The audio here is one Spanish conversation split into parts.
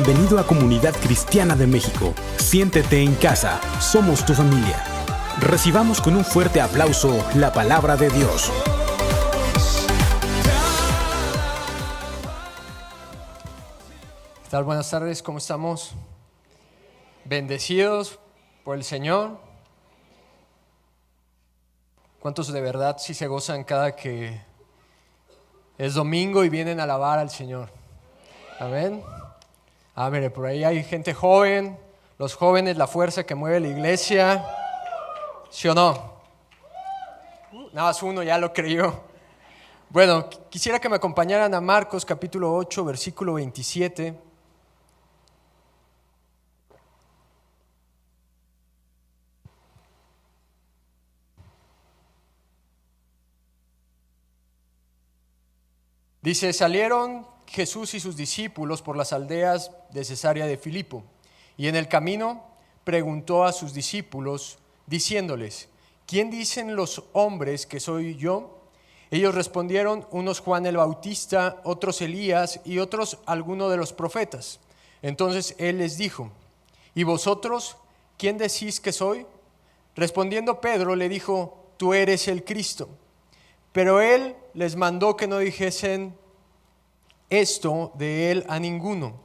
Bienvenido a Comunidad Cristiana de México. Siéntete en casa, somos tu familia. Recibamos con un fuerte aplauso la palabra de Dios. ¿Qué tal? Buenas tardes, ¿cómo estamos? Bendecidos por el Señor. ¿Cuántos de verdad sí se gozan cada que es domingo y vienen a alabar al Señor? Amén. Mire, por ahí hay gente joven, los jóvenes, la fuerza que mueve la iglesia. ¿Sí o no? Nada más uno ya lo creyó. Bueno, quisiera que me acompañaran a Marcos capítulo 8, versículo 27. Dice, salieron Jesús y sus discípulos por las aldeas de Cesarea de Filipo, y en el camino preguntó a sus discípulos, diciéndoles, ¿quién dicen los hombres que soy yo? Ellos respondieron, unos Juan el Bautista, otros Elías y otros alguno de los profetas. Entonces él les dijo, ¿y vosotros quién decís que soy? Respondiendo Pedro le dijo, tú eres el Cristo. Pero él les mandó que no dijesen esto de él a ninguno.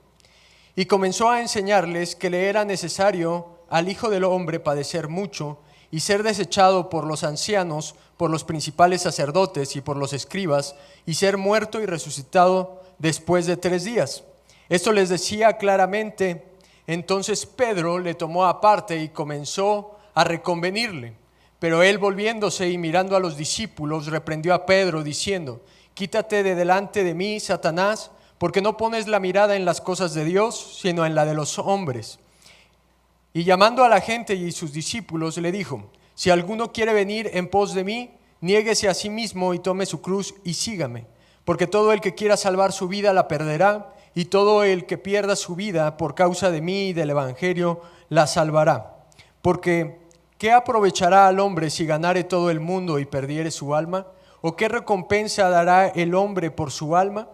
Y comenzó a enseñarles que le era necesario al Hijo del Hombre padecer mucho y ser desechado por los ancianos, por los principales sacerdotes y por los escribas, y ser muerto y resucitado después de 3 días. Esto les decía claramente. Entonces Pedro le tomó aparte y comenzó a reconvenirle. Pero él, volviéndose y mirando a los discípulos, reprendió a Pedro diciendo, quítate de delante de mí, Satanás, porque no pones la mirada en las cosas de Dios, sino en la de los hombres. Y llamando a la gente y sus discípulos, le dijo, si alguno quiere venir en pos de mí, niéguese a sí mismo y tome su cruz y sígame. Porque todo el que quiera salvar su vida la perderá, y todo el que pierda su vida por causa de mí y del evangelio la salvará. Porque ¿qué aprovechará al hombre si ganare todo el mundo y perdiere su alma? ¿O qué recompensa dará el hombre por su alma?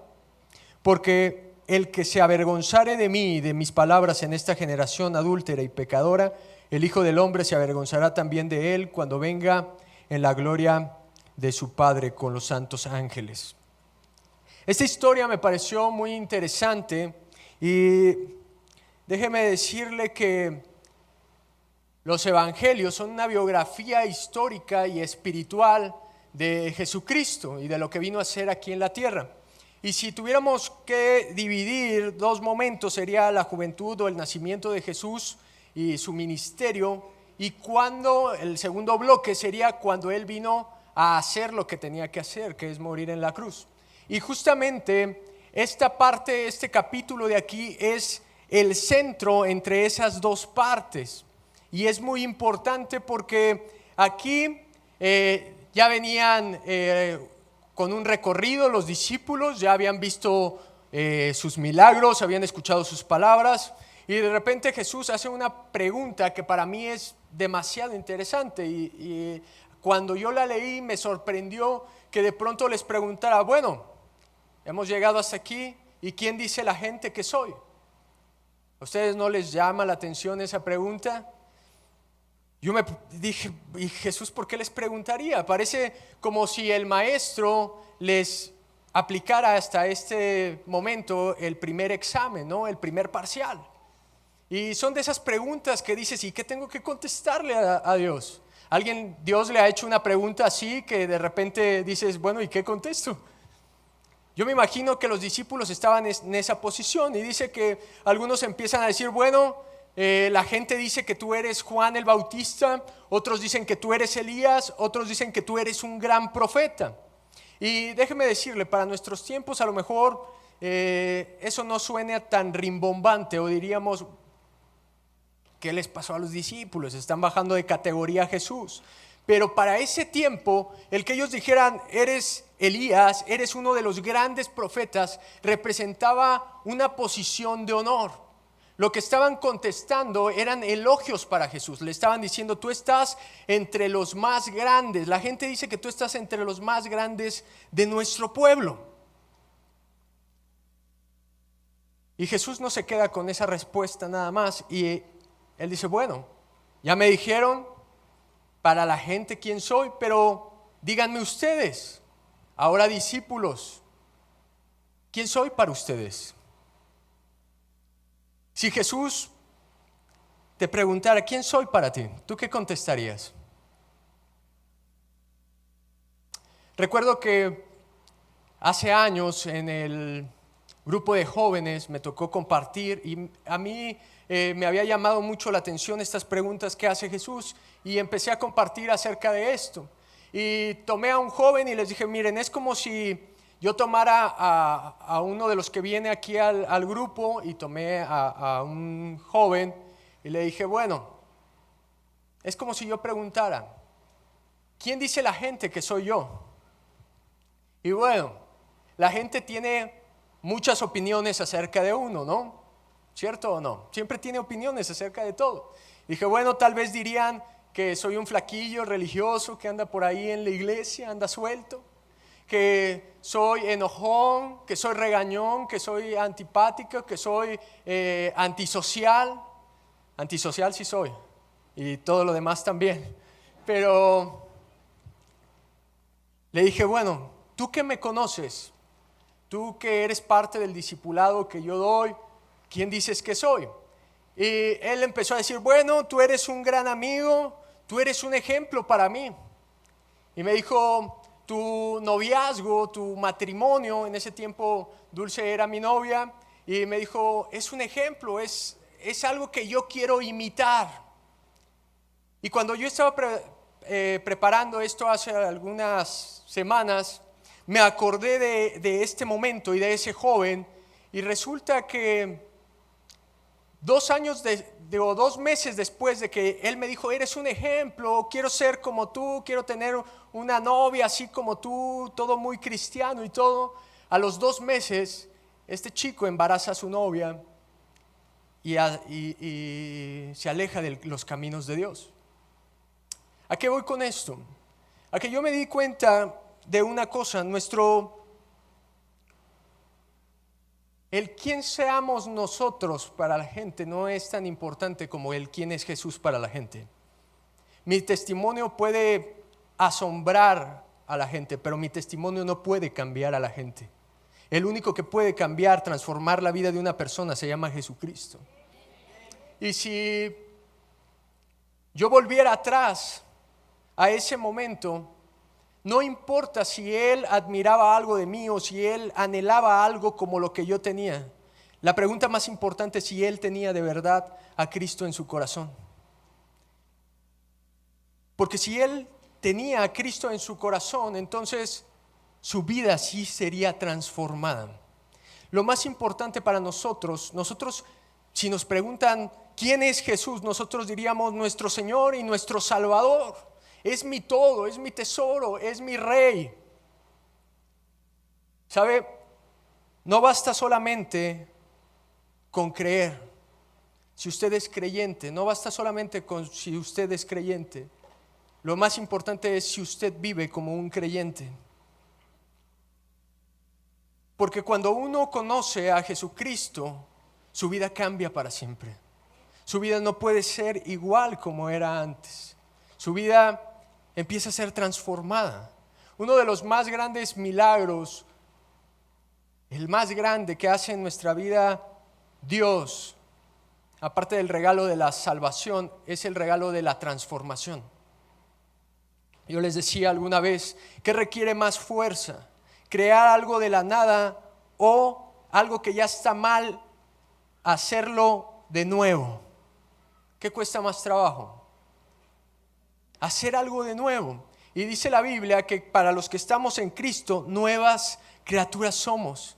Porque el que se avergonzare de mí y de mis palabras en esta generación adúltera y pecadora, el Hijo del Hombre se avergonzará también de él cuando venga en la gloria de su Padre con los santos ángeles. Esta historia me pareció muy interesante y déjeme decirle que los evangelios son una biografía histórica y espiritual de Jesucristo y de lo que vino a hacer aquí en la tierra. Y si tuviéramos que dividir 2 momentos, sería la juventud o el nacimiento de Jesús y su ministerio, y cuando el segundo bloque sería cuando Él vino a hacer lo que tenía que hacer, que es morir en la cruz. Y justamente esta parte, este capítulo de aquí es el centro entre esas 2 partes. Y es muy importante porque aquí ya venían con un recorrido los discípulos, ya habían visto sus milagros, habían escuchado sus palabras, y de repente Jesús hace una pregunta que para mí es demasiado interesante, y cuando yo la leí me sorprendió que de pronto les preguntara, bueno, hemos llegado hasta aquí, ¿y quién dice la gente que soy? ¿A ustedes no les llama la atención esa pregunta? Yo me dije, ¿y Jesús por qué les preguntaría? Parece como si el maestro les aplicara hasta este momento el primer examen, ¿no? El primer parcial. Y son de esas preguntas que dices, ¿y qué tengo que contestarle a Dios? Dios le ha hecho una pregunta así que de repente dices, bueno, ¿y qué contesto? Yo me imagino que los discípulos estaban en esa posición y dice que algunos empiezan a decir, bueno, la gente dice que tú eres Juan el Bautista, otros dicen que tú eres Elías, otros dicen que tú eres un gran profeta. Y déjeme decirle, para nuestros tiempos a lo mejor eso no suena tan rimbombante, o diríamos, ¿qué les pasó a los discípulos? Están bajando de categoría a Jesús. Pero para ese tiempo, el que ellos dijeran, eres Elías, eres uno de los grandes profetas, representaba una posición de honor. Lo que estaban contestando eran elogios para Jesús. Le estaban diciendo, tú estás entre los más grandes. La gente dice que tú estás entre los más grandes de nuestro pueblo. Y Jesús no se queda con esa respuesta nada más. Y Él dice, bueno, ya me dijeron para la gente quién soy, pero díganme ustedes, ahora discípulos, ¿quién soy para ustedes? Si Jesús te preguntara, ¿quién soy para ti? ¿Tú qué contestarías? Recuerdo que hace años en el grupo de jóvenes me tocó compartir y a mí me había llamado mucho la atención estas preguntas que hace Jesús y empecé a compartir acerca de esto. Y tomé a un joven y les dije, miren, es como si yo tomara a uno de los que viene aquí al grupo y tomé a un joven y le dije, bueno, es como si yo preguntara, ¿quién dice la gente que soy yo? Y bueno, la gente tiene muchas opiniones acerca de uno, ¿no? ¿Cierto o no? Siempre tiene opiniones acerca de todo. Dije, bueno, tal vez dirían que soy un flaquillo religioso que anda por ahí en la iglesia, anda suelto, que soy enojón, que soy regañón, que soy antipático, que soy antisocial. Antisocial sí soy, y todo lo demás también. Pero le dije, bueno, tú que me conoces, tú que eres parte del discipulado que yo doy, ¿quién dices que soy? Y él empezó a decir, bueno, tú eres un gran amigo, tú eres un ejemplo para mí. Y me dijo, tu noviazgo, tu matrimonio, en ese tiempo Dulce era mi novia, y me dijo, es un ejemplo, es algo que yo quiero imitar. Y cuando yo estaba preparando esto hace algunas semanas, me acordé de este momento y de ese joven, y resulta que 2 meses después de que él me dijo, eres un ejemplo, quiero ser como tú, quiero tener una novia así como tú, todo muy cristiano y todo, a los 2 meses este chico embaraza a su novia y se aleja de los caminos de Dios. ¿A qué voy con esto? A que yo me di cuenta de una cosa, el quién seamos nosotros para la gente no es tan importante como el quién es Jesús para la gente. Mi testimonio puede asombrar a la gente, pero mi testimonio no puede cambiar a la gente. El único que puede cambiar, transformar la vida de una persona se llama Jesucristo. Y si yo volviera atrás a ese momento, no importa si él admiraba algo de mí o si él anhelaba algo como lo que yo tenía. La pregunta más importante es si él tenía de verdad a Cristo en su corazón. Porque si él tenía a Cristo en su corazón, entonces su vida sí sería transformada. Lo más importante para nosotros, si nos preguntan quién es Jesús, nosotros diríamos nuestro Señor y nuestro Salvador. Es mi todo, es mi tesoro, es mi rey. ¿Sabe? No basta solamente con creer. Si usted es creyente, no basta solamente con si usted es creyente. Lo más importante es si usted vive como un creyente. Porque cuando uno conoce a Jesucristo, su vida cambia para siempre. Su vida no puede ser igual como era antes. Su vida empieza a ser transformada. Uno de los más grandes milagros, el más grande que hace en nuestra vida Dios, aparte del regalo de la salvación, es el regalo de la transformación. Yo les decía alguna vez, ¿qué requiere más fuerza? ¿Crear algo de la nada o algo que ya está mal, hacerlo de nuevo? ¿Qué cuesta más trabajo? Hacer algo de nuevo. Y dice la Biblia que para los que estamos en Cristo, nuevas criaturas somos.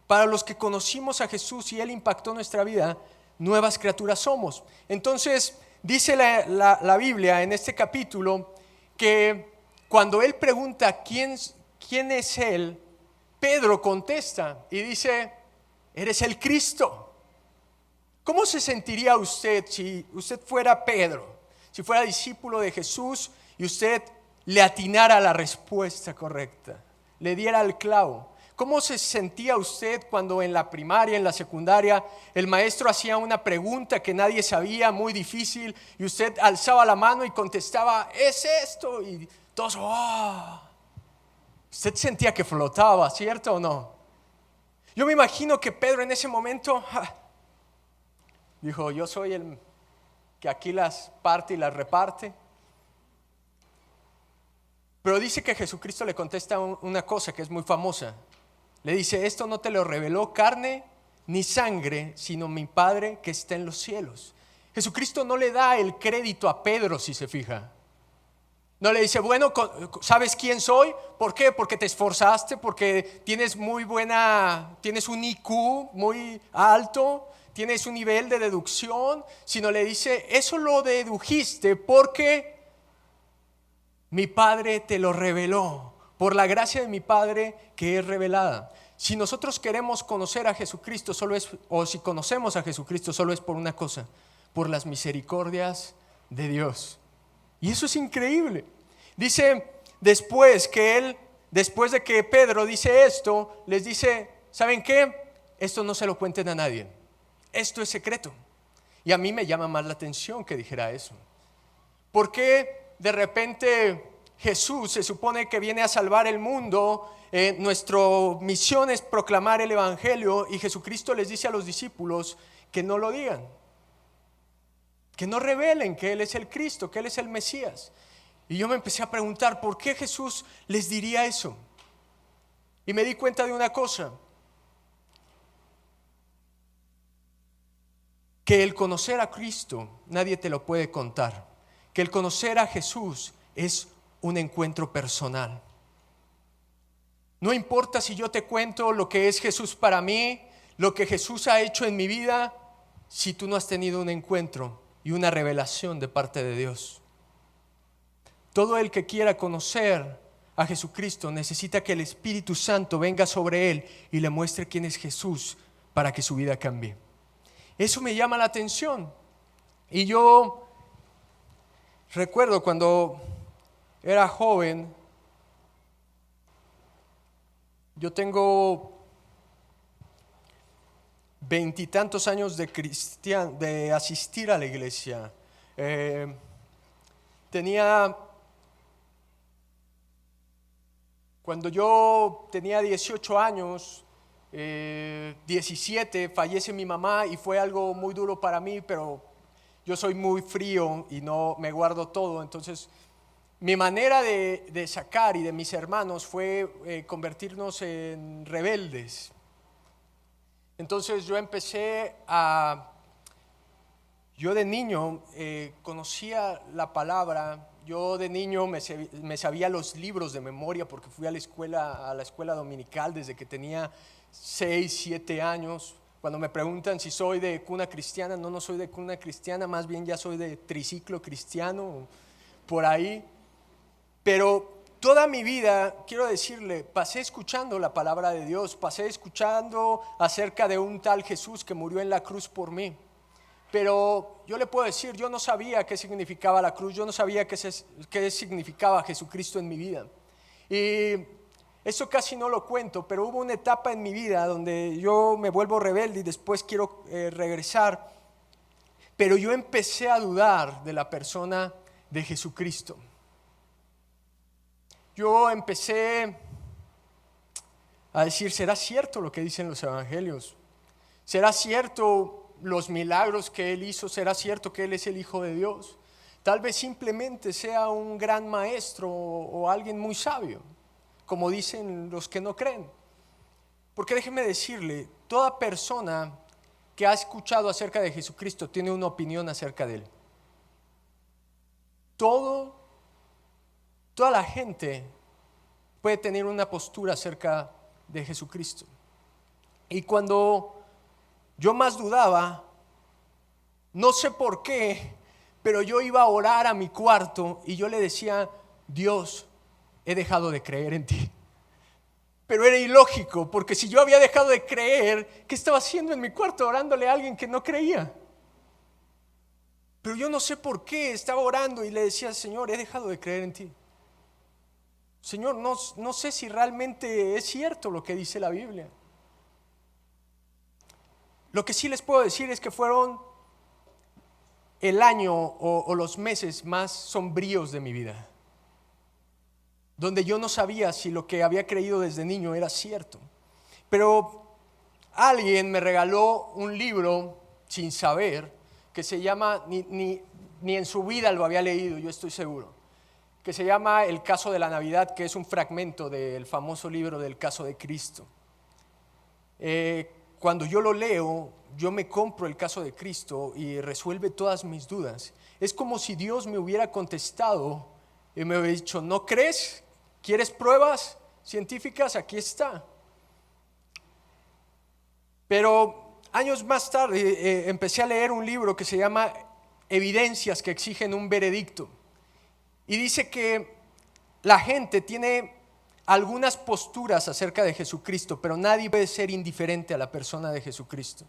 Para los que conocimos a Jesús y Él impactó nuestra vida, nuevas criaturas somos. Entonces dice la Biblia en este capítulo que cuando Él pregunta quién es Él, Pedro contesta y dice, eres el Cristo. ¿Cómo se sentiría usted si usted fuera Pedro? Si fuera discípulo de Jesús y usted le atinara la respuesta correcta, le diera el clavo. ¿Cómo se sentía usted cuando en la primaria, en la secundaria, el maestro hacía una pregunta que nadie sabía, muy difícil, y usted alzaba la mano y contestaba, es esto, y todos, ¡oh! Usted sentía que flotaba, ¿cierto o no? Yo me imagino que Pedro en ese momento dijo, yo soy el que aquí las parte y las reparte. Pero dice que Jesucristo le contesta una cosa que es muy famosa. Le dice, esto no te lo reveló carne ni sangre, sino mi Padre que está en los cielos. Jesucristo no le da el crédito a Pedro, si se fija. No le dice, bueno, ¿sabes quién soy? ¿Por qué? Porque te esforzaste, porque tienes tienes un IQ muy alto, tienes un nivel de deducción, sino le dice, eso lo dedujiste porque mi Padre te lo reveló, por la gracia de mi Padre que es revelada. Si nosotros queremos conocer a Jesucristo, o si conocemos a Jesucristo, solo es por una cosa, por las misericordias de Dios. Y eso es increíble. Dice después de que Pedro dice esto, les dice, ¿saben qué? Esto no se lo cuenten a nadie. Esto es secreto. Y a mí me llama más la atención que dijera eso. ¿Por qué de repente Jesús se supone que viene a salvar el mundo? Nuestra misión es proclamar el evangelio y Jesucristo les dice a los discípulos que no lo digan. Que no revelen que Él es el Cristo, que Él es el Mesías. Y yo me empecé a preguntar, ¿por qué Jesús les diría eso? Y me di cuenta de una cosa, que el conocer a Cristo nadie te lo puede contar, que el conocer a Jesús es un encuentro personal. No importa si yo te cuento lo que es Jesús para mí, lo que Jesús ha hecho en mi vida, si tú no has tenido un encuentro y una revelación de parte de Dios. Todo el que quiera conocer a Jesucristo necesita que el Espíritu Santo venga sobre él y le muestre quién es Jesús para que su vida cambie. Eso me llama la atención. Y yo recuerdo cuando era joven, yo tengo 20 y tantos años de asistir a la iglesia. Cuando yo tenía 18 años, 17, fallece mi mamá y fue algo muy duro para mí, pero yo soy muy frío y no me guardo todo. Entonces, mi manera de sacar y de mis hermanos fue convertirnos en rebeldes. Entonces yo yo de niño conocía la palabra, yo de niño me sabía los libros de memoria porque fui a la escuela dominical desde que tenía 6, 7 años. Cuando me preguntan si soy de cuna cristiana, no soy de cuna cristiana, más bien ya soy de triciclo cristiano, por ahí. Pero toda mi vida, quiero decirle, pasé escuchando la palabra de Dios, pasé escuchando acerca de un tal Jesús que murió en la cruz por mí. Pero yo le puedo decir, yo no sabía qué significaba la cruz, yo no sabía qué significaba Jesucristo en mi vida. Y eso casi no lo cuento, pero hubo una etapa en mi vida donde yo me vuelvo rebelde y después quiero regresar. Pero yo empecé a dudar de la persona de Jesucristo. Yo empecé a decir, ¿será cierto lo que dicen los evangelios? ¿Será cierto los milagros que Él hizo? ¿Será cierto que Él es el Hijo de Dios? Tal vez simplemente sea un gran maestro o alguien muy sabio, como dicen los que no creen. Porque déjeme decirle, toda persona que ha escuchado acerca de Jesucristo tiene una opinión acerca de Él. Toda la gente puede tener una postura acerca de Jesucristo. Y cuando yo más dudaba, no sé por qué, pero yo iba a orar a mi cuarto y yo le decía, Dios, he dejado de creer en ti. Pero era ilógico, porque si yo había dejado de creer, ¿qué estaba haciendo en mi cuarto orándole a alguien que no creía? Pero yo no sé por qué estaba orando y le decía, Señor, he dejado de creer en ti. Señor, no sé si realmente es cierto lo que dice la Biblia. Lo que sí les puedo decir es que fueron el año o los meses más sombríos de mi vida, donde yo no sabía si lo que había creído desde niño era cierto. Pero alguien me regaló un libro sin saber, que se llama, ni en su vida lo había leído, yo estoy seguro, que se llama El caso de la Navidad, que es un fragmento del famoso libro del caso de Cristo. Cuando yo lo leo, yo me compro el caso de Cristo y resuelve todas mis dudas. Es como si Dios me hubiera contestado y me hubiera dicho, ¿no crees? ¿Quieres pruebas científicas? Aquí está. Pero años más tarde empecé a leer un libro que se llama Evidencias que exigen un veredicto. Y dice que la gente tiene algunas posturas acerca de Jesucristo, pero nadie puede ser indiferente a la persona de Jesucristo.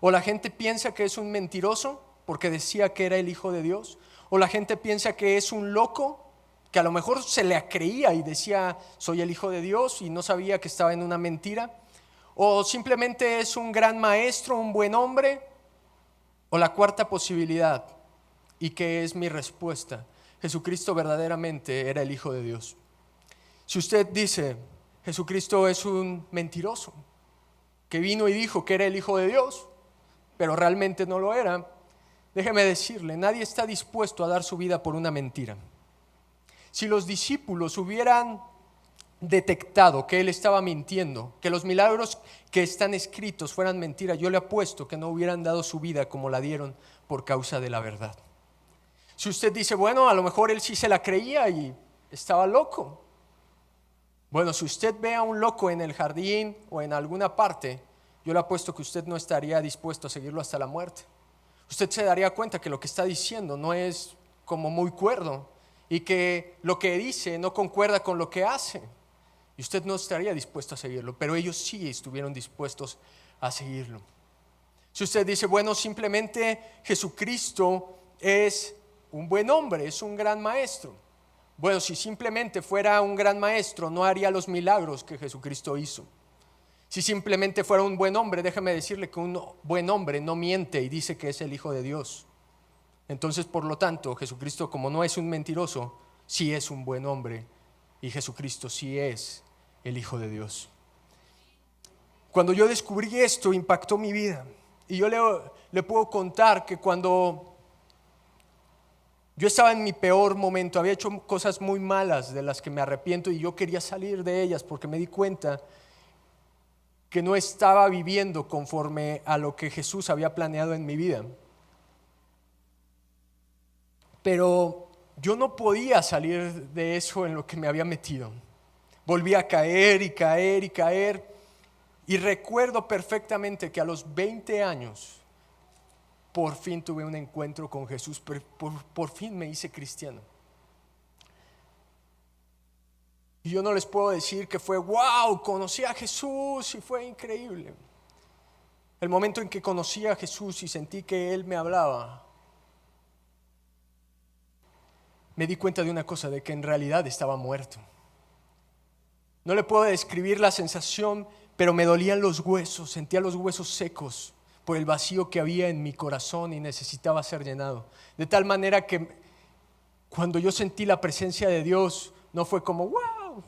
O la gente piensa que es un mentiroso porque decía que era el Hijo de Dios, o la gente piensa que es un loco que a lo mejor se le creía y decía soy el Hijo de Dios y no sabía que estaba en una mentira, o simplemente es un gran maestro, un buen hombre, o la cuarta posibilidad, y que es mi respuesta: Jesucristo verdaderamente era el Hijo de Dios. Si usted dice Jesucristo es un mentiroso que vino y dijo que era el Hijo de Dios, pero realmente no lo era, déjeme decirle, nadie está dispuesto a dar su vida por una mentira. Si los discípulos hubieran detectado que él estaba mintiendo, que los milagros que están escritos fueran mentiras, yo le apuesto que no hubieran dado su vida como la dieron por causa de la verdad. Si usted dice, bueno, a lo mejor él sí se la creía y estaba loco. Bueno, si usted ve a un loco en el jardín o en alguna parte, yo le apuesto que usted no estaría dispuesto a seguirlo hasta la muerte. Usted se daría cuenta que lo que está diciendo no es como muy cuerdo y que lo que dice no concuerda con lo que hace. Y usted no estaría dispuesto a seguirlo, pero ellos sí estuvieron dispuestos a seguirlo. Si usted dice, bueno, simplemente Jesucristo es un buen hombre, es un gran maestro. Bueno, si simplemente fuera un gran maestro, no haría los milagros que Jesucristo hizo. Si simplemente fuera un buen hombre, déjame decirle que un buen hombre no miente y dice que es el Hijo de Dios. Entonces, por lo tanto, Jesucristo, como no es un mentiroso, sí es un buen hombre y Jesucristo sí es el Hijo de Dios. Cuando yo descubrí esto, impactó mi vida. Y yo le puedo contar que cuando yo estaba en mi peor momento, había hecho cosas muy malas de las que me arrepiento y yo quería salir de ellas porque me di cuenta que no estaba viviendo conforme a lo que Jesús había planeado en mi vida. Pero yo no podía salir de eso en lo que me había metido. Volví a caer y caer y caer. Y recuerdo perfectamente que a los 20 años por fin tuve un encuentro con Jesús, por fin me hice cristiano. Y yo no les puedo decir que fue wow, conocí a Jesús y fue increíble. El momento en que conocí a Jesús y sentí que Él me hablaba, me di cuenta de una cosa, de que en realidad estaba muerto. No le puedo describir la sensación, pero me dolían los huesos, sentía los huesos secos por el vacío que había en mi corazón y necesitaba ser llenado. De tal manera que cuando yo sentí la presencia de Dios, no fue como wow,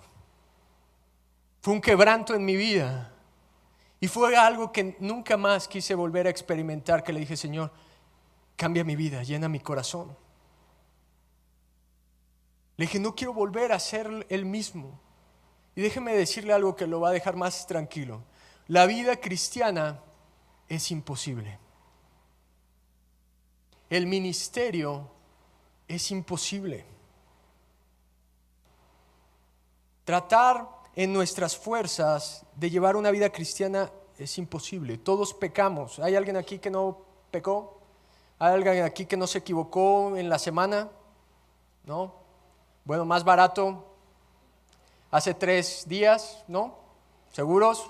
fue un quebranto en mi vida. Y fue algo que nunca más quise volver a experimentar, que le dije, Señor, cambia mi vida, llena mi corazón. Le dije, no quiero volver a ser el mismo. Y déjeme decirle algo que lo va a dejar más tranquilo. La vida cristiana es imposible. El ministerio es imposible. Tratar en nuestras fuerzas de llevar una vida cristiana es imposible. Todos pecamos. ¿Hay alguien aquí que no pecó? ¿Hay alguien aquí que no se equivocó en la semana? ¿No? Bueno, más barato hace 3 días, ¿no? ¿Seguros?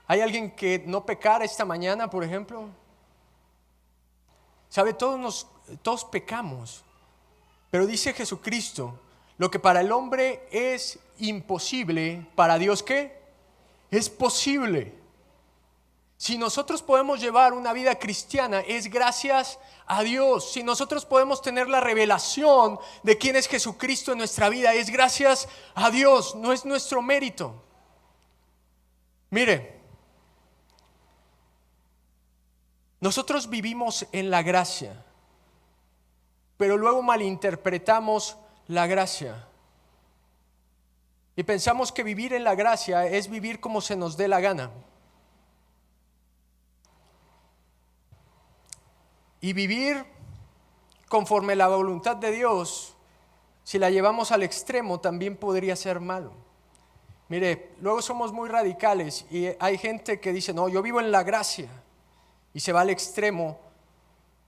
¿Hay alguien que no pecara esta mañana, por ejemplo? ¿Sabe? Todos pecamos. Pero dice Jesucristo, Lo que para el hombre es imposible, ¿para Dios qué? Es posible. Si nosotros podemos llevar una vida cristiana, es gracias a Dios. Si nosotros podemos tener la revelación de quién es Jesucristo en nuestra vida, es gracias a Dios, no es nuestro mérito. Mire, nosotros vivimos en la gracia, pero luego malinterpretamos la gracia. Y pensamos que vivir en la gracia es vivir como se nos dé la gana. Y vivir conforme a la voluntad de Dios, si la llevamos al extremo, también podría ser malo. Mire, luego somos muy radicales y hay gente que dice, no, yo vivo en la gracia, y se va al extremo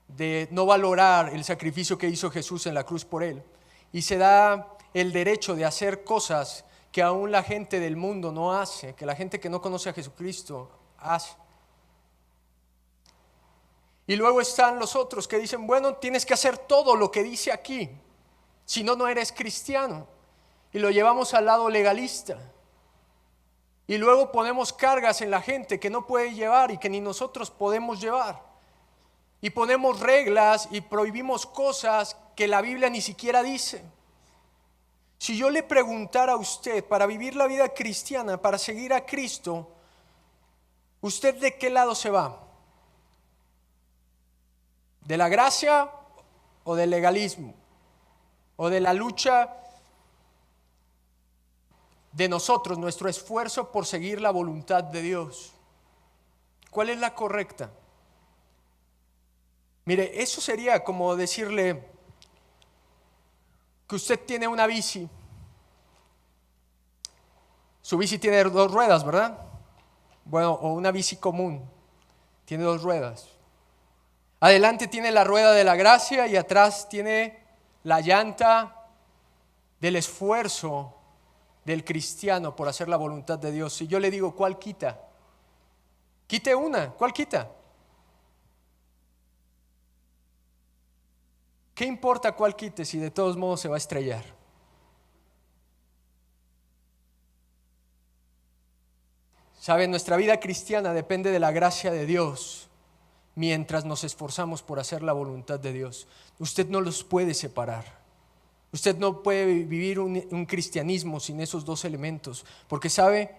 de no valorar el sacrificio que hizo Jesús en la cruz por él, y se da el derecho de hacer cosas que aún la gente del mundo no hace, que la gente que no conoce a Jesucristo hace. Y luego están los otros que dicen, bueno, tienes que hacer todo lo que dice aquí, si no, no eres cristiano. Y lo llevamos al lado legalista. Y luego ponemos cargas en la gente que no puede llevar y que ni nosotros podemos llevar. Y ponemos reglas y prohibimos cosas que la Biblia ni siquiera dice. Si yo le preguntara a usted, para vivir la vida cristiana, para seguir a Cristo, ¿usted de qué lado se va? ¿De la gracia o del legalismo? ¿O de la lucha de nosotros, nuestro esfuerzo por seguir la voluntad de Dios? ¿Cuál es la correcta? Mire, eso sería como decirle que usted tiene una bici. Su bici tiene 2 ruedas, ¿verdad? Bueno, o una bici común, tiene 2 ruedas. Adelante tiene la rueda de la gracia y atrás tiene la llanta del esfuerzo del cristiano por hacer la voluntad de Dios. Si yo le digo, ¿cuál quita? Quite una, ¿cuál quita? ¿Qué importa cuál quite si de todos modos se va a estrellar? ¿Sabe? Nuestra vida cristiana depende de la gracia de Dios. Mientras nos esforzamos por hacer la voluntad de Dios, usted no los puede separar. Usted no puede vivir un cristianismo sin esos 2 elementos, porque sabe,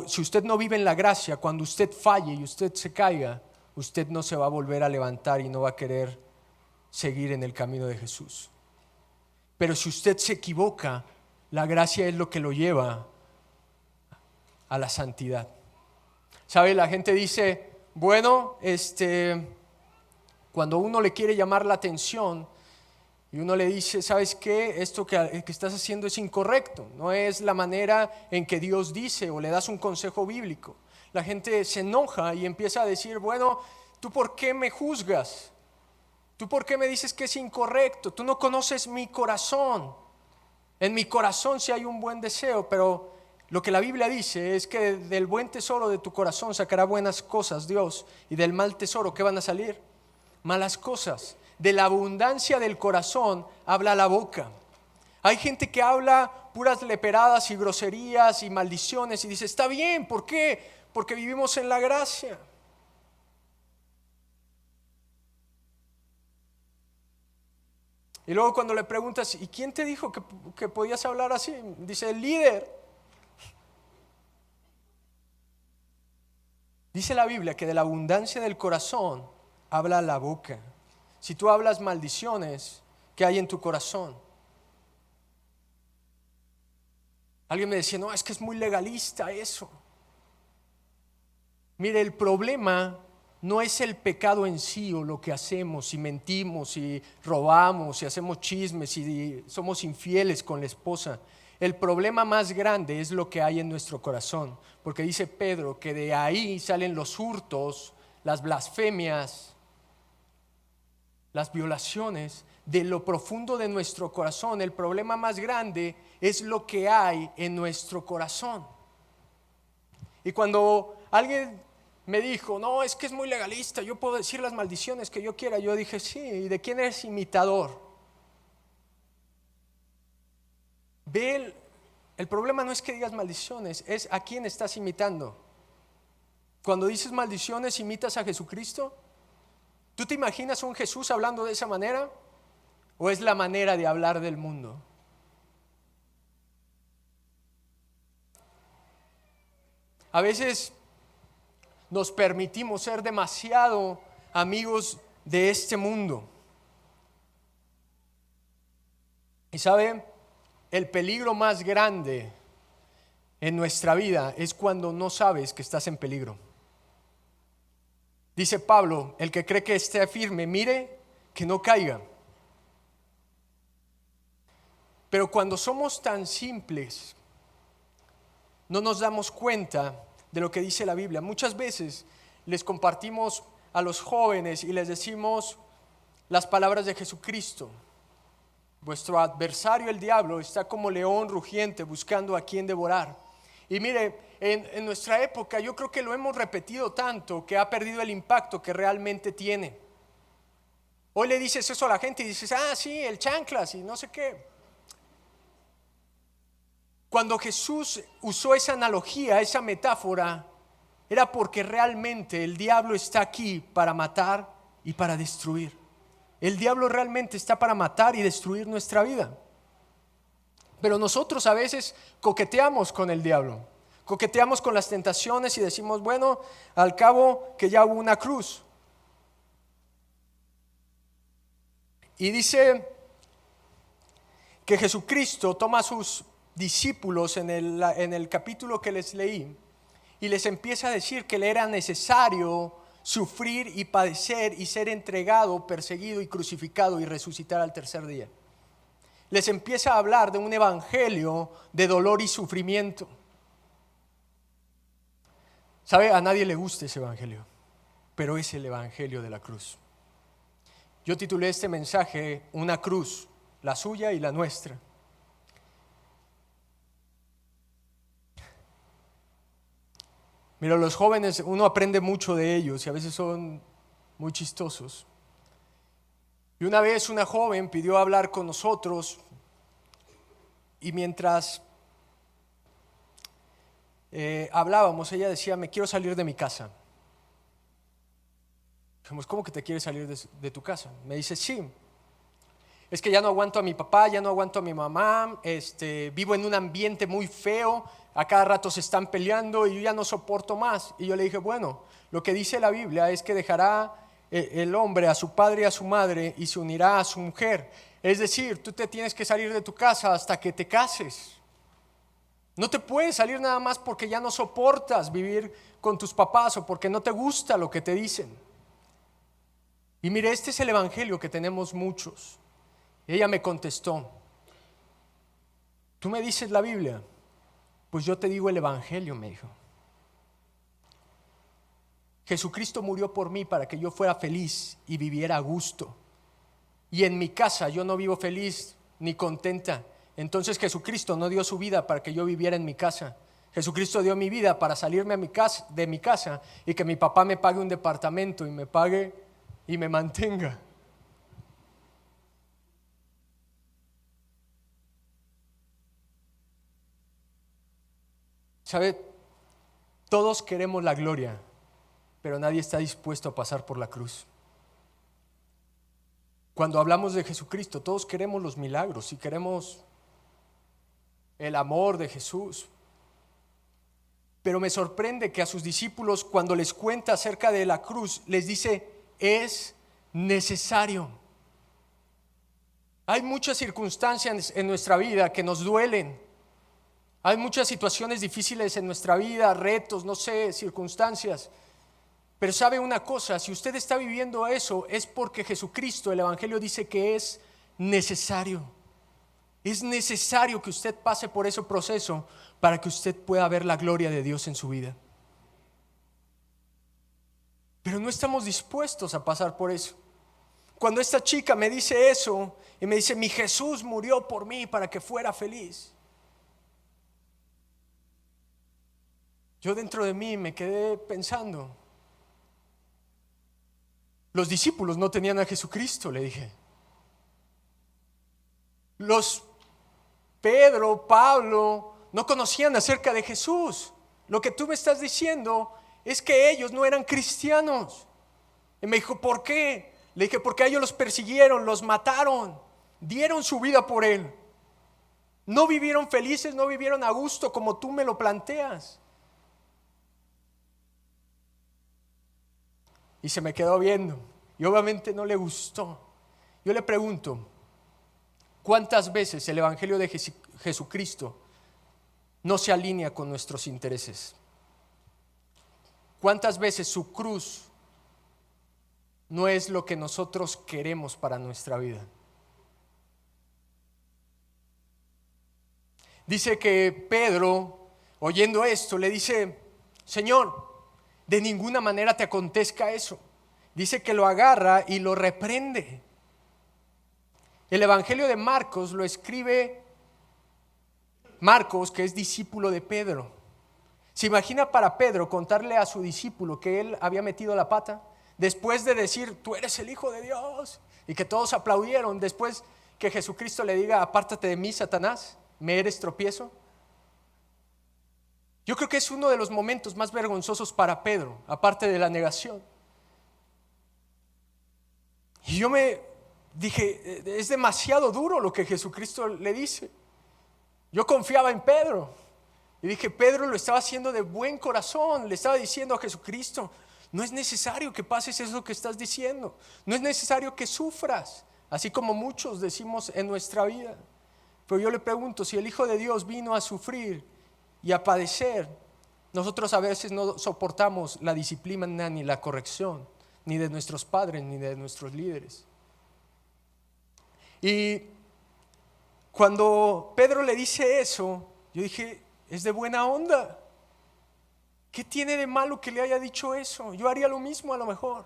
si usted no vive en la gracia, cuando usted falle y usted se caiga, usted no se va a volver a levantar y no va a querer seguir en el camino de Jesús. Pero si usted se equivoca, la gracia es lo que lo lleva a la santidad. ¿Sabe? La gente dice, bueno, cuando uno le quiere llamar la atención y uno le dice, ¿sabes qué? Esto que estás haciendo es incorrecto, no es la manera en que Dios dice, o le das un consejo bíblico. La gente se enoja y empieza a decir, bueno, ¿tú por qué me juzgas? ¿Tú por qué me dices que es incorrecto? Tú no conoces mi corazón. En mi corazón sí hay un buen deseo, pero lo que la Biblia dice es que del buen tesoro de tu corazón sacará buenas cosas Dios, y del mal tesoro, ¿qué van a salir? Malas cosas. De la abundancia del corazón habla la boca. Hay gente que habla puras leperadas y groserías y maldiciones y dice, está bien, ¿por qué? Porque vivimos en la gracia. Y luego cuando le preguntas, ¿y quién te dijo que podías hablar así? Dice, el líder. Dice la Biblia que de la abundancia del corazón habla la boca. Si tú hablas maldiciones, ¿qué hay en tu corazón? Alguien me decía, no, es que es muy legalista eso. Mire, el problema no es el pecado en sí o lo que hacemos, si mentimos, si robamos, si hacemos chismes, si somos infieles con la esposa. El problema más grande es lo que hay en nuestro corazón, porque dice Pedro que de ahí salen los hurtos, las blasfemias, las violaciones. De lo profundo de nuestro corazón, el problema más grande es lo que hay en nuestro corazón. Y cuando alguien me dijo, no, es que es muy legalista, yo puedo decir las maldiciones que yo quiera, yo dije, sí, ¿y de quién eres imitador? el problema no es que digas maldiciones, es a quién estás imitando. Cuando dices maldiciones, ¿imitas a Jesucristo? ¿Tú te imaginas un Jesús hablando de esa manera? ¿O es la manera de hablar del mundo? A veces nos permitimos ser demasiado amigos de este mundo. Y sabe, el peligro más grande en nuestra vida es cuando no sabes que estás en peligro. Dice Pablo, el que cree que esté firme, mire que no caiga. Pero cuando somos tan simples, no nos damos cuenta de lo que dice la Biblia. Muchas veces les compartimos a los jóvenes y les decimos las palabras de Jesucristo. Vuestro adversario, el diablo, está como león rugiente buscando a quien devorar. Y mire, en nuestra época yo creo que lo hemos repetido tanto que ha perdido el impacto que realmente tiene. Hoy le dices eso a la gente y dices, sí, el chanclas y no sé qué. Cuando Jesús usó esa analogía, esa metáfora, era porque realmente el diablo está aquí para matar y para destruir. El diablo realmente está para matar y destruir nuestra vida. Pero nosotros a veces coqueteamos con el diablo, coqueteamos con las tentaciones y decimos, bueno, al cabo que ya hubo una cruz. Y dice que Jesucristo toma a sus discípulos en el capítulo que les leí y les empieza a decir que le era necesario sufrir y padecer y ser entregado, perseguido y crucificado y resucitar al tercer día. Les empieza a hablar de un evangelio de dolor y sufrimiento. ¿Sabe? A nadie le gusta ese evangelio, pero es el evangelio de la cruz. Yo titulé este mensaje Una cruz, la suya y la nuestra. Mira, los jóvenes, uno aprende mucho de ellos y a veces son muy chistosos. Y una vez una joven pidió hablar con nosotros y mientras hablábamos, ella decía, me quiero salir de mi casa. Dijimos, ¿cómo que te quieres salir de tu casa? Me dice, sí, es que ya no aguanto a mi papá, ya no aguanto a mi mamá, vivo en un ambiente muy feo, a cada rato se están peleando y yo ya no soporto más. Y yo le dije, bueno, lo que dice la Biblia es que dejará el hombre a su padre y a su madre y se unirá a su mujer. Es decir, tú te tienes que salir de tu casa hasta que te cases. No te puedes salir nada más porque ya no soportas vivir con tus papás o porque no te gusta lo que te dicen. Y mire, este es el evangelio que tenemos muchos. Y ella me contestó, ¿tú me dices la Biblia? Pues yo te digo el evangelio, me dijo. Jesucristo murió por mí para que yo fuera feliz y viviera a gusto. Y en mi casa yo no vivo feliz ni contenta. Entonces Jesucristo no dio su vida para que yo viviera en mi casa. Jesucristo dio mi vida para salirme de mi casa y que mi papá me pague un departamento y me pague y me mantenga. ¿Sabe? Todos queremos la gloria, pero nadie está dispuesto a pasar por la cruz. Cuando hablamos de Jesucristo, todos queremos los milagros y queremos el amor de Jesús. Pero me sorprende que a sus discípulos, cuando les cuenta acerca de la cruz, les dice, es necesario. Hay muchas circunstancias en nuestra vida que nos duelen. Hay muchas situaciones difíciles en nuestra vida, retos, no sé, circunstancias. Pero sabe una cosa, si usted está viviendo eso, es porque Jesucristo, el evangelio dice que es necesario. Es necesario que usted pase por ese proceso para que usted pueda ver la gloria de Dios en su vida. Pero no estamos dispuestos a pasar por eso. Cuando esta chica me dice eso y me dice, mi Jesús murió por mí para que fuera feliz, yo dentro de mí me quedé pensando, los discípulos no tenían a Jesucristo, le dije. Los Pedro, Pablo, no conocían acerca de Jesús. Lo que tú me estás diciendo es que ellos no eran cristianos. Y me dijo, ¿por qué? Le dije, porque a ellos los persiguieron, los mataron, dieron su vida por él. No vivieron felices, no vivieron a gusto como tú me lo planteas. Y se me quedó viendo y obviamente no le gustó. Yo le pregunto, ¿cuántas veces el Evangelio de Jesucristo no se alinea con nuestros intereses? ¿Cuántas veces su cruz no es lo que nosotros queremos para nuestra vida? Dice que Pedro, oyendo esto, le dice, Señor, de ninguna manera te acontezca eso. Dice que lo agarra y lo reprende. El Evangelio de Marcos lo escribe Marcos, que es discípulo de Pedro. ¿Se imagina para Pedro contarle a su discípulo que él había metido la pata? Después de decir, tú eres el Hijo de Dios, y que todos aplaudieron, después que Jesucristo le diga, apártate de mí, Satanás, me eres tropiezo. Yo creo que es uno de los momentos más vergonzosos para Pedro, aparte de la negación. Y yo me dije, es demasiado duro lo que Jesucristo le dice. Yo confiaba en Pedro y dije, Pedro lo estaba haciendo de buen corazón, le estaba diciendo a Jesucristo, no es necesario que pases eso que estás diciendo, no es necesario que sufras, así como muchos decimos en nuestra vida. Pero yo le pregunto, si el Hijo de Dios vino a sufrir y a padecer, nosotros a veces no soportamos la disciplina ni la corrección, ni de nuestros padres, ni de nuestros líderes. Y cuando Pedro le dice eso, yo dije, es de buena onda. ¿Qué tiene de malo que le haya dicho eso? Yo haría lo mismo a lo mejor.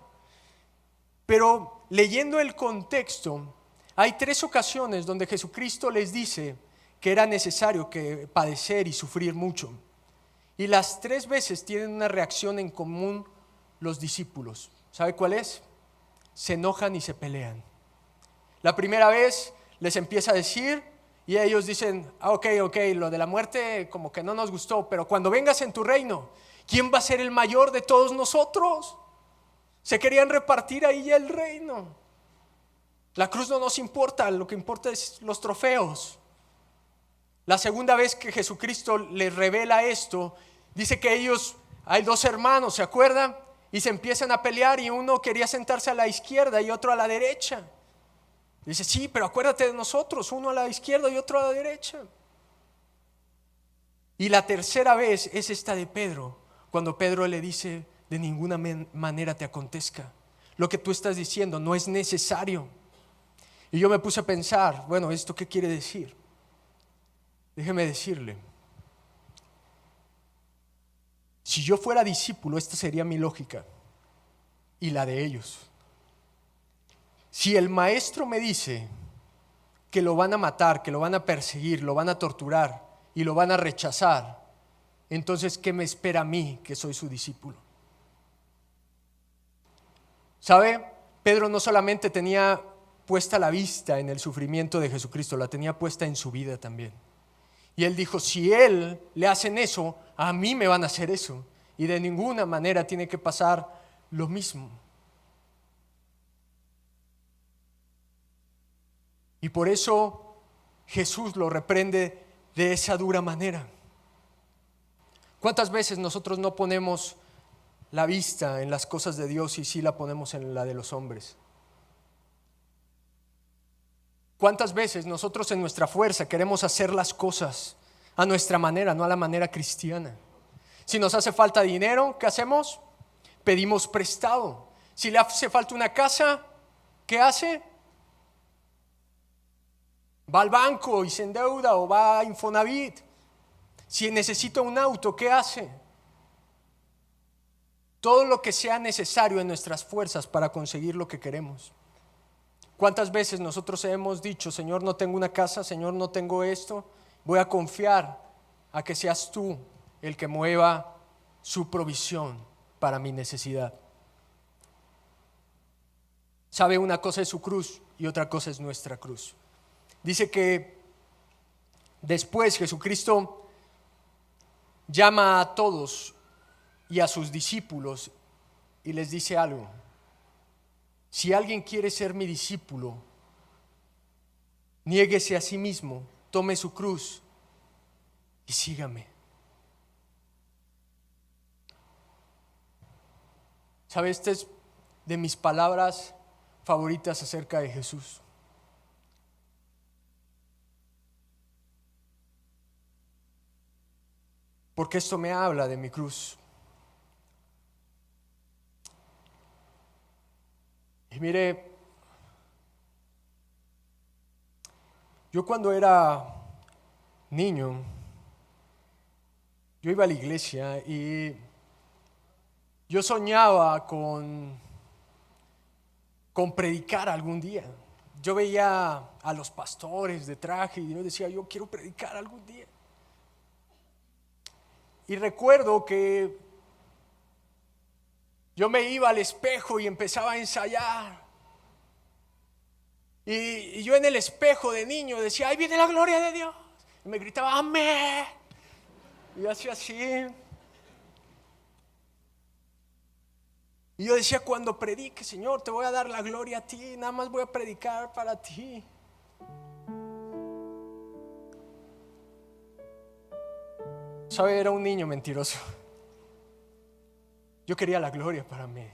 Pero leyendo el contexto, hay 3 ocasiones donde Jesucristo les dice que era necesario que padecer y sufrir mucho. Y las 3 veces tienen una reacción en común los discípulos. ¿Sabe cuál es? Se enojan y se pelean. La primera vez les empieza a decir y ellos dicen, ok, lo de la muerte como que no nos gustó, pero cuando vengas en tu reino, ¿quién va a ser el mayor de todos nosotros? Se querían repartir ahí ya el reino. La cruz no nos importa, lo que importa es los trofeos. La segunda vez que Jesucristo les revela esto, dice que ellos, hay 2 hermanos, ¿se acuerdan? Y se empiezan a pelear y uno quería sentarse a la izquierda y otro a la derecha. Dice, sí, pero acuérdate de nosotros, uno a la izquierda y otro a la derecha. Y la tercera vez es esta de Pedro, cuando Pedro le dice, de ninguna manera te acontezca. Lo que tú estás diciendo no es necesario. Y yo me puse a pensar, bueno, ¿esto qué quiere decir? Déjeme decirle, si yo fuera discípulo, esta sería mi lógica y la de ellos. Si el maestro me dice que lo van a matar, que lo van a perseguir, lo van a torturar y lo van a rechazar, entonces ¿qué me espera a mí que soy su discípulo? ¿Sabe? Pedro no solamente tenía puesta la vista en el sufrimiento de Jesucristo, la tenía puesta en su vida también. Y él dijo, si él le hacen eso, a mí me van a hacer eso. Y de ninguna manera tiene que pasar lo mismo. Y por eso Jesús lo reprende de esa dura manera. ¿Cuántas veces nosotros no ponemos la vista en las cosas de Dios y sí la ponemos en la de los hombres? ¿Cuántas veces nosotros en nuestra fuerza queremos hacer las cosas a nuestra manera, no a la manera cristiana? Si nos hace falta dinero, ¿qué hacemos? Pedimos prestado. Si le hace falta una casa, ¿qué hace? Va al banco y se endeuda o va a Infonavit. Si necesita un auto, ¿qué hace? Todo lo que sea necesario en nuestras fuerzas para conseguir lo que queremos. ¿Cuántas veces nosotros hemos dicho, Señor, no tengo una casa, Señor, no tengo esto? Voy a confiar a que seas tú el que mueva su provisión para mi necesidad. ¿Sabe? Una cosa es su cruz y otra cosa es nuestra cruz. Dice que Después Jesucristo llama a todos y a sus discípulos y les dice algo. Si alguien quiere ser mi discípulo, niéguese a sí mismo, tome su cruz y sígame. ¿Sabe? Esta es de mis palabras favoritas acerca de Jesús. Porque esto me habla de mi cruz. Y mire, yo cuando era niño, yo iba a la iglesia y yo soñaba con predicar algún día. Yo veía a los pastores de traje y yo decía, yo quiero predicar algún día. Y recuerdo que yo me iba al espejo y empezaba a ensayar. Y yo en el espejo de niño decía, ahí viene la gloria de Dios. Y me gritaba, amén. Y yo hacía así. Y yo decía, cuando predique, Señor, te voy a dar la gloria a ti. Nada más voy a predicar para ti. ¿Sabe? Era un niño mentiroso. Yo quería la gloria para mí.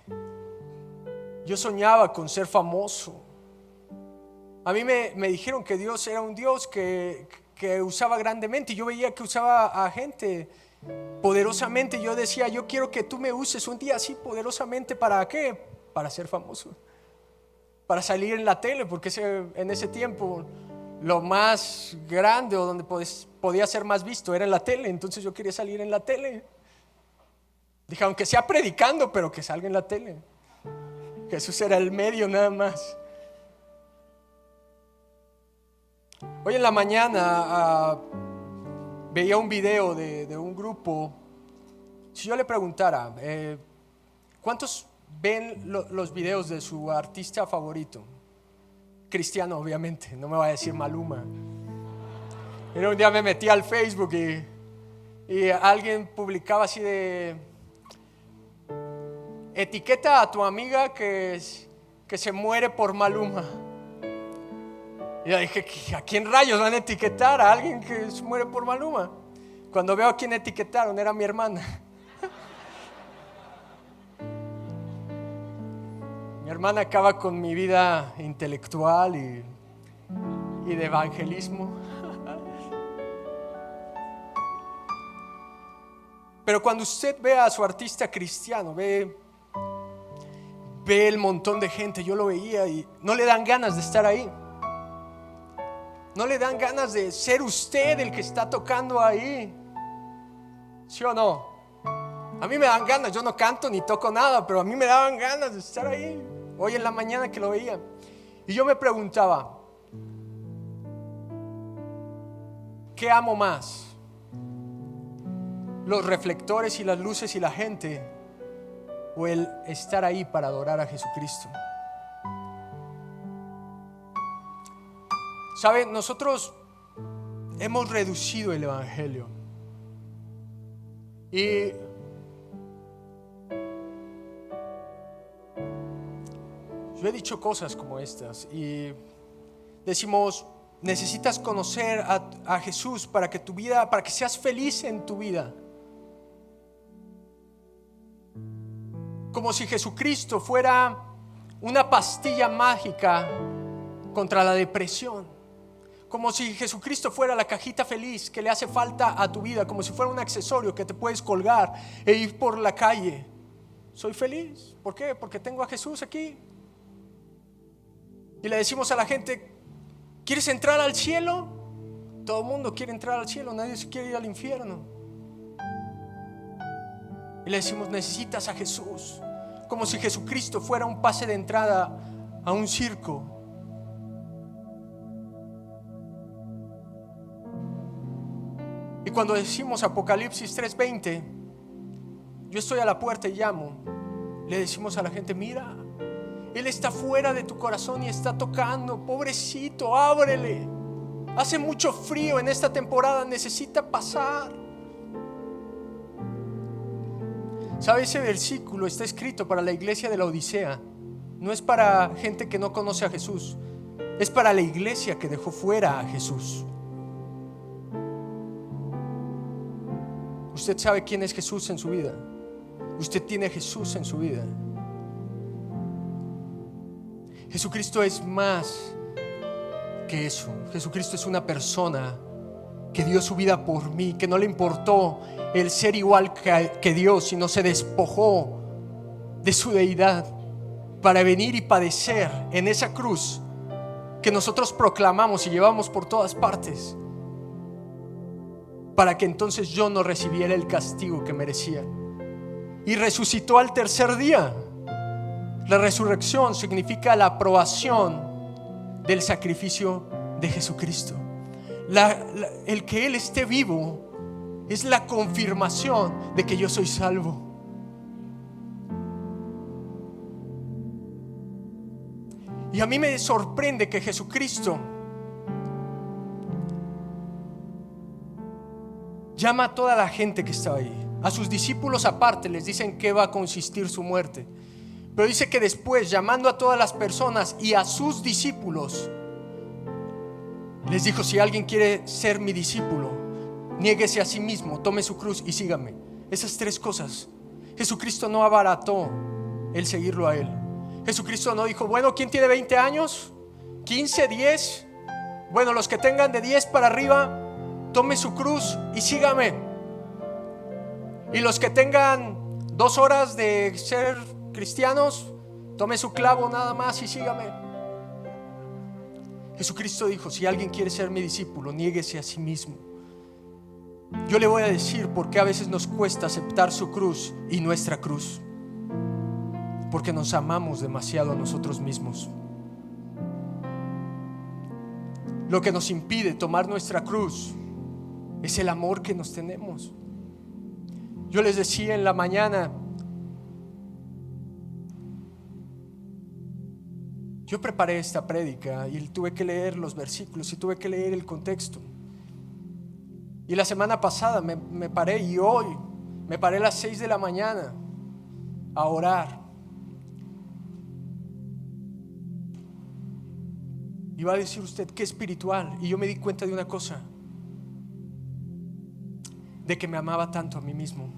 Yo soñaba con ser famoso. A mí me dijeron que Dios era un Dios que usaba grandemente. Y yo veía que usaba a gente poderosamente. Yo decía, yo quiero que tú me uses un día así poderosamente. ¿Para qué? Para ser famoso. Para salir en la tele. Porque en ese tiempo lo más grande o donde podía ser más visto era en la tele. Entonces yo quería salir en la tele. Dije, aunque sea predicando, pero que salga en la tele. Jesús era el medio nada más. Hoy en la mañana veía un video de un grupo. Si yo le preguntara, ¿cuántos ven los videos de su artista favorito? Cristiano, obviamente, no me va a decir Maluma. Pero un día me metí al Facebook y alguien publicaba así de: etiqueta a tu amiga que se muere por Maluma. Y yo dije, ¿a quién rayos van a etiquetar a alguien que se muere por Maluma? Cuando veo a quién etiquetaron, era mi hermana. Mi hermana acaba con mi vida intelectual y de evangelismo. Pero cuando usted ve a su artista cristiano, ve el montón de gente, yo lo veía y no le dan ganas de estar ahí. No le dan ganas de ser usted el que está tocando ahí. ¿Sí o no? A mí me dan ganas, yo no canto ni toco nada, pero a mí me daban ganas de estar ahí. Hoy en la mañana que lo veía. Y yo me preguntaba, ¿qué amo más? ¿Los reflectores y las luces y la gente? ¿O el estar ahí para adorar a Jesucristo? ¿Sabe? Nosotros hemos reducido el evangelio. Y yo he dicho cosas como estas y decimos, necesitas conocer a Jesús para que tu vida, para que seas feliz en tu vida. Como si Jesucristo fuera una pastilla mágica contra la depresión. Como si Jesucristo fuera la cajita feliz que le hace falta a tu vida. Como si fuera un accesorio que te puedes colgar e ir por la calle. Soy feliz. ¿Por qué? Porque tengo a Jesús aquí. Y le decimos a la gente, ¿quieres entrar al cielo? Todo el mundo quiere entrar al cielo. Nadie se quiere ir al infierno. Y le decimos, necesitas a Jesús. Como si Jesucristo fuera un pase de entrada a un circo. Y cuando decimos Apocalipsis 3:20, yo estoy a la puerta y llamo, le decimos a la gente, mira, Él está fuera de tu corazón y está tocando, pobrecito, ábrele. Hace mucho frío en esta temporada, necesita pasar. ¿Sabe? Ese versículo está escrito para la iglesia de la Odisea. No es para gente que no conoce a Jesús, es para la iglesia que dejó fuera a Jesús. Usted sabe quién es Jesús en su vida. Usted tiene a Jesús en su vida. Jesucristo es más que eso. Jesucristo es una persona que dio su vida por mí, que no le importó el ser igual que Dios, sino se despojó de su deidad para venir y padecer en esa cruz que nosotros proclamamos y llevamos por todas partes, para que entonces yo no recibiera el castigo que merecía. Y resucitó al tercer día. La resurrección significa la aprobación del sacrificio de Jesucristo. El que Él esté vivo es la confirmación de que yo soy salvo. Y a mí me sorprende que Jesucristo llama a toda la gente que estaba ahí. A sus discípulos aparte les dicen qué va a consistir su muerte. Pero dice que después, llamando a todas las personas y a sus discípulos, les dijo: si alguien quiere ser mi discípulo, niéguese a sí mismo, tome su cruz y sígame. Esas tres cosas. Jesucristo no abarató el seguirlo a Él. Jesucristo no dijo: bueno, ¿quién tiene 20 años? ¿15? ¿10? Bueno, los que tengan de 10 para arriba, tome su cruz y sígame. Y los que tengan 2 horas de ser cristianos, tome su clavo nada más y sígame. Jesucristo dijo: si alguien quiere ser mi discípulo, niéguese a sí mismo. Yo le voy a decir por qué a veces nos cuesta aceptar su cruz y nuestra cruz. Porque nos amamos demasiado a nosotros mismos. Lo que nos impide tomar nuestra cruz es el amor que nos tenemos. Yo les decía en la mañana, yo preparé esta prédica y tuve que leer los versículos y tuve que leer el contexto. Y la semana pasada me paré, y hoy me paré a las 6 de la mañana a orar. Y va a decir usted: qué espiritual. Y yo me di cuenta de una cosa, de que me amaba tanto a mí mismo,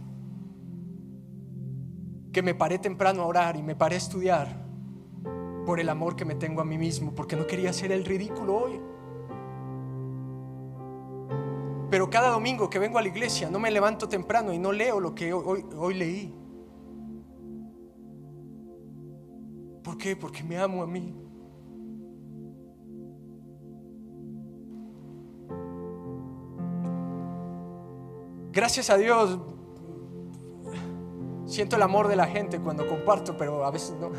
que me paré temprano a orar y me paré a estudiar por el amor que me tengo a mí mismo, porque no quería hacer el ridículo hoy. Pero cada domingo que vengo a la iglesia no me levanto temprano y no leo lo que hoy leí. ¿Por qué? Porque me amo a mí. Gracias a Dios siento el amor de la gente cuando comparto, pero a veces no.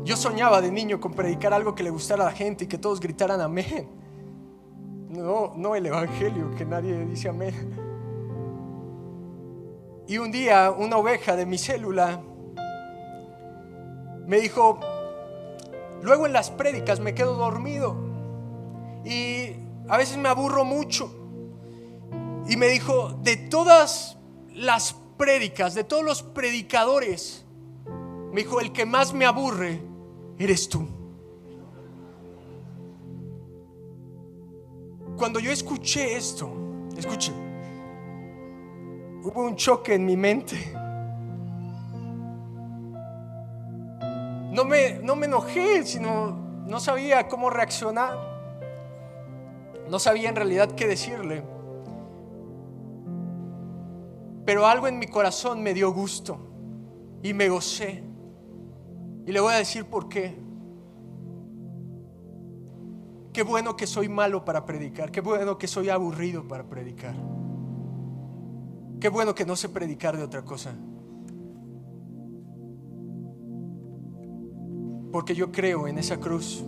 Yo soñaba de niño con predicar algo que le gustara a la gente y que todos gritaran amén. No el evangelio, que nadie dice amén. Y un día una oveja de mi célula me dijo: luego en las prédicas me quedo dormido y a veces me aburro mucho. Y me dijo: de todas las prédicas, de todos los predicadores, me dijo, el que más me aburre eres tú. Cuando yo escuché esto, hubo un choque en mi mente. No me enojé, sino no sabía cómo reaccionar. No sabía en realidad qué decirle. Pero algo en mi corazón me dio gusto y me gocé. Y le voy a decir por qué. Qué bueno que soy malo para predicar. Qué bueno que soy aburrido para predicar. Qué bueno que no sé predicar de otra cosa. Porque yo creo en esa cruz.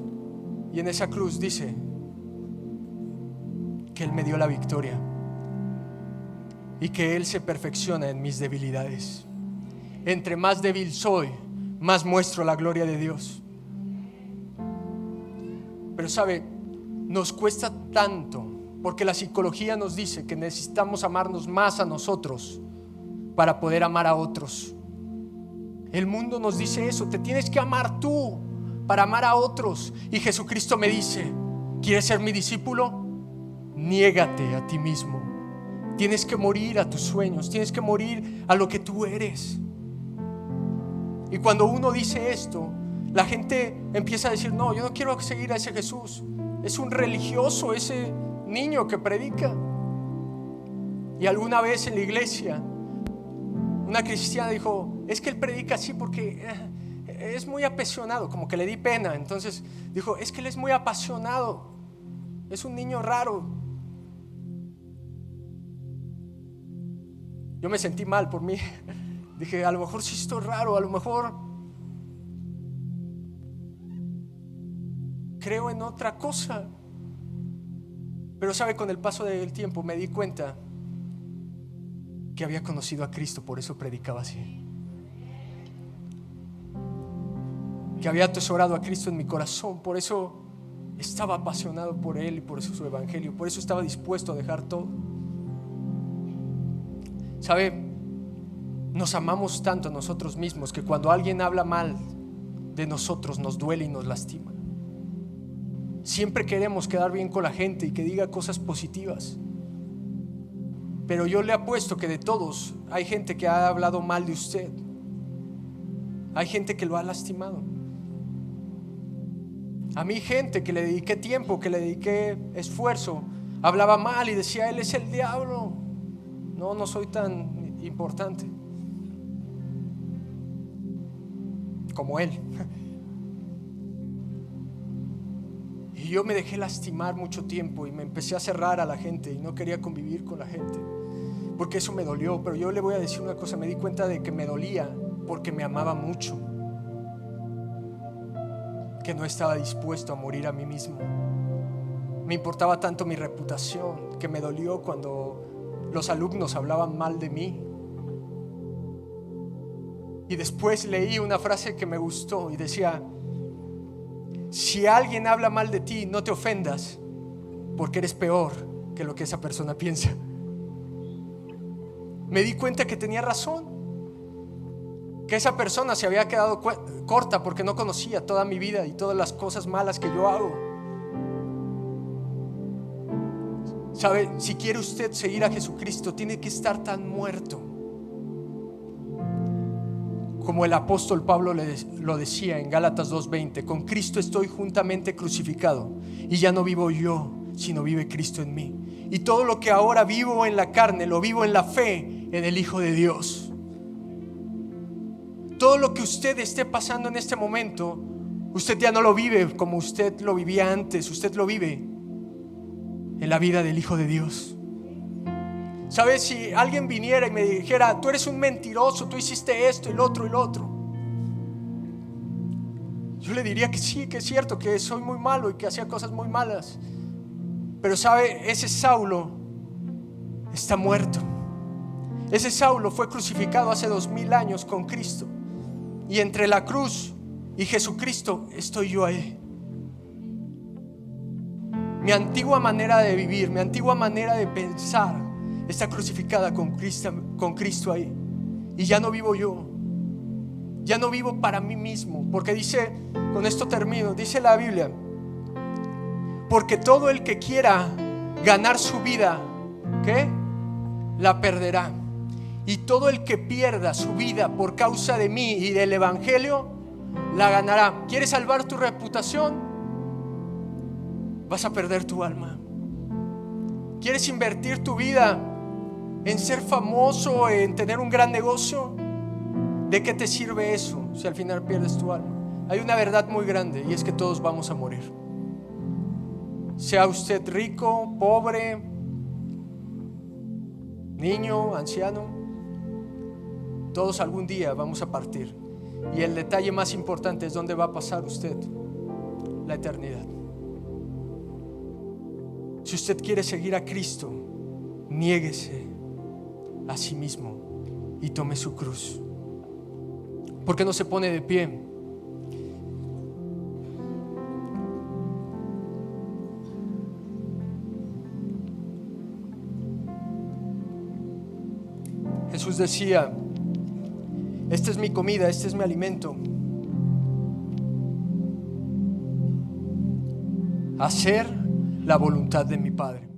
Y en esa cruz dice que Él me dio la victoria y que Él se perfecciona en mis debilidades. Entre más débil soy, más muestro la gloria de Dios. Pero sabe, nos cuesta tanto, porque la psicología nos dice que necesitamos amarnos más a nosotros para poder amar a otros. El mundo nos dice eso, te tienes que amar tú para amar a otros. Y Jesucristo me dice, ¿quieres ser mi discípulo? Niégate a ti mismo. Tienes que morir a tus sueños, tienes que morir a lo que tú eres. Y cuando uno dice esto, la gente empieza a decir, no, yo no quiero seguir a ese Jesús. Es un religioso ese niño que predica. Y alguna vez en la iglesia una cristiana dijo, es que él predica así porque es muy apasionado, como que le di pena. Entonces dijo, es que él es muy apasionado, es un niño raro. Yo me sentí mal por mí. Dije, a lo mejor sí estoy raro, a lo mejor creo en otra cosa. Pero sabe, con el paso del tiempo me di cuenta que había conocido a Cristo, por eso predicaba así. Que había atesorado a Cristo en mi corazón, por eso estaba apasionado por Él y por eso su evangelio, por eso estaba dispuesto a dejar todo. ¿Sabe? Nos amamos tanto a nosotros mismos que cuando alguien habla mal de nosotros nos duele y nos lastima. Siempre queremos quedar bien con la gente y que diga cosas positivas. Pero yo le apuesto que de todos hay gente que ha hablado mal de usted. Hay gente que lo ha lastimado. A mí gente que le dediqué tiempo, que le dediqué esfuerzo, hablaba mal y decía, él es el diablo. No soy tan importante como él. Y yo me dejé lastimar mucho tiempo y me empecé a cerrar a la gente y no quería convivir con la gente, porque eso me dolió. Pero yo le voy a decir una cosa, me di cuenta de que me dolía porque me amaba mucho, que no estaba dispuesto a morir a mí mismo. Me importaba tanto mi reputación que me dolió cuando los alumnos hablaban mal de mí. Y después leí una frase que me gustó y decía, si alguien habla mal de ti, no te ofendas, porque eres peor que lo que esa persona piensa. Me di cuenta que tenía razón, que esa persona se había quedado corta porque no conocía toda mi vida y todas las cosas malas que yo hago. ¿Sabe? Si quiere usted seguir a Jesucristo, tiene que estar tan muerto como el apóstol Pablo lo decía en Gálatas 2:20, con Cristo estoy juntamente crucificado y ya no vivo yo, sino vive Cristo en mí. Y todo lo que ahora vivo en la carne, lo vivo en la fe en el Hijo de Dios. Todo lo que usted esté pasando en este momento, usted ya no lo vive como usted lo vivía antes, usted lo vive en la vida del Hijo de Dios. ¿Sabes? Si alguien viniera y me dijera, tú eres un mentiroso, tú hiciste esto y lo otro y lo otro, yo le diría que sí, que es cierto, que soy muy malo y que hacía cosas muy malas. Pero ¿sabe? Ese Saulo está muerto. Ese Saulo fue crucificado hace 2000 años con Cristo. Y entre la cruz y Jesucristo estoy yo ahí. Mi antigua manera de vivir, mi antigua manera de pensar está crucificada con Cristo ahí. Y ya no vivo yo, ya no vivo para mí mismo, porque dice, con esto termino, dice la Biblia, porque todo el que quiera ganar su vida, ¿qué? La perderá. Y todo el que pierda su vida por causa de mí y del evangelio, la ganará. ¿Quieres salvar tu reputación? Vas a perder tu alma. ¿Quieres invertir tu vida en ser famoso, en tener un gran negocio? ¿De qué te sirve eso si al final pierdes tu alma? Hay una verdad muy grande y es que todos vamos a morir. Sea usted rico, pobre, niño, anciano, todos algún día vamos a partir. Y el detalle más importante es dónde va a pasar usted la eternidad. Si usted quiere seguir a Cristo, niéguese a sí mismo y tome su cruz. ¿Por qué no se pone de pie? Jesús decía: esta es mi comida, este es mi alimento. Hacer la voluntad de mi Padre.